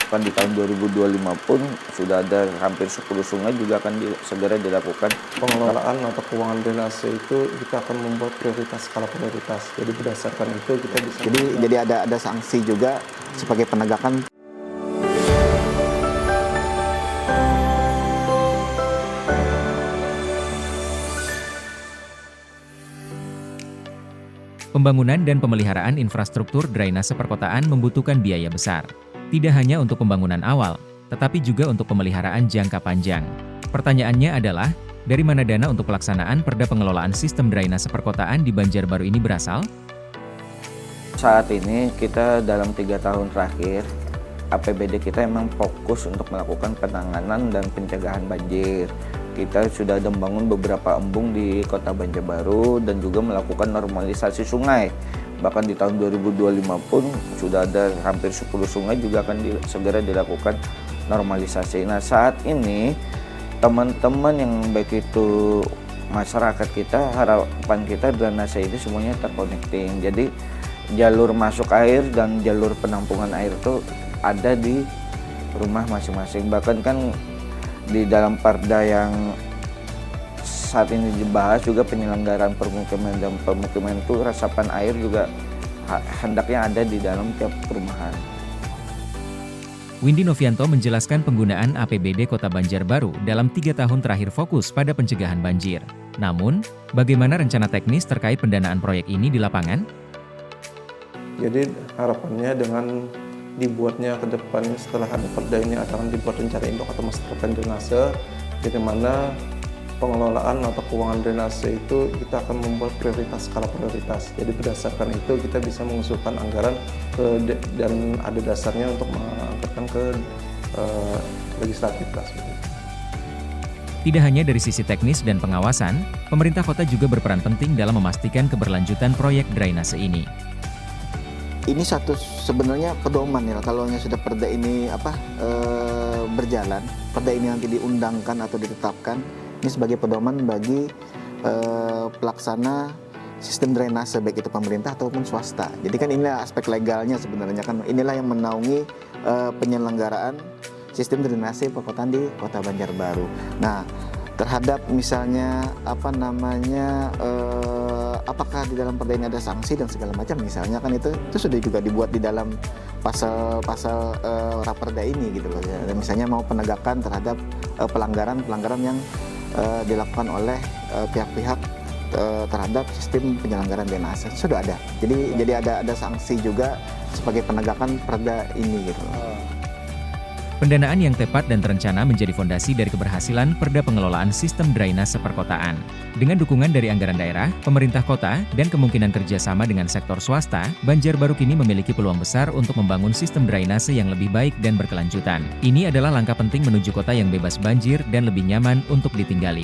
Bahkan di tahun 2025 pun sudah ada hampir 10 sungai juga akan segera dilakukan. Pengelolaan atau keuangan drainase itu kita akan membuat prioritas, skala prioritas. Jadi berdasarkan itu kita bisa. Jadi ada sanksi juga sebagai penegakan. Pembangunan dan pemeliharaan infrastruktur drainase perkotaan membutuhkan biaya besar. Tidak hanya untuk pembangunan awal, tetapi juga untuk pemeliharaan jangka panjang. Pertanyaannya adalah, dari mana dana untuk pelaksanaan Perda Pengelolaan Sistem Drainase Perkotaan di Banjarbaru ini berasal? Saat ini kita dalam 3 tahun terakhir, APBD kita memang fokus untuk melakukan penanganan dan pencegahan banjir. Kita sudah membangun beberapa embung di Kota Banjarbaru dan juga melakukan normalisasi sungai. Bahkan di tahun 2025 pun sudah ada hampir 10 sungai juga akan segera dilakukan normalisasi. Nah, saat ini teman-teman yang baik itu masyarakat kita, harapan kita drainase ini semuanya terconnecting. Jadi jalur masuk air dan jalur penampungan air itu ada di rumah masing-masing. Bahkan kan di dalam Perda yang saat ini dibahas juga penyelenggaraan permukiman dan pemukiman itu resapan air juga hendaknya ada di dalam tiap perumahan. Windy Novianto menjelaskan penggunaan APBD Kota Banjarbaru dalam 3 tahun terakhir fokus pada pencegahan banjir. Namun, bagaimana rencana teknis terkait pendanaan proyek ini di lapangan? Jadi harapannya dengan dibuatnya ke depannya setelah ada Perda ini akan dibuat rencana induk atau master plan drainase, di mana pengelolaan atau keuangan drainase itu kita akan membuat prioritas, skala prioritas. Jadi berdasarkan itu kita bisa mengusulkan anggaran dan ada dasarnya untuk mengangkatkan ke legislatif lah. Tidak hanya dari sisi teknis dan pengawasan, pemerintah kota juga berperan penting dalam memastikan keberlanjutan proyek drainase ini. Ini satu sebenarnya pedoman ya, kalau sudah Perda ini berjalan, Perda ini nanti diundangkan atau ditetapkan, ini sebagai pedoman bagi pelaksana sistem drainase baik itu pemerintah ataupun swasta. Jadi kan inilah aspek legalnya sebenarnya kan, inilah yang menaungi penyelenggaraan sistem drainase perkotaan di Kota Banjarbaru. Nah, terhadap misalnya apakah di dalam Perda ini ada sanksi dan segala macam misalnya kan itu sudah juga dibuat di dalam pasal Raperda ini gitu loh ya. Dan misalnya mau penegakan terhadap pelanggaran yang dilakukan oleh pihak-pihak terhadap sistem penyelenggaraan drainase sudah ada. Jadi ada sanksi juga sebagai penegakan Perda ini gitu loh. Pendanaan yang tepat dan terencana menjadi fondasi dari keberhasilan Perda Pengelolaan Sistem Drainase Perkotaan. Dengan dukungan dari anggaran daerah, pemerintah kota, dan kemungkinan kerjasama dengan sektor swasta, Banjarbaru kini memiliki peluang besar untuk membangun sistem drainase yang lebih baik dan berkelanjutan. Ini adalah langkah penting menuju kota yang bebas banjir dan lebih nyaman untuk ditinggali.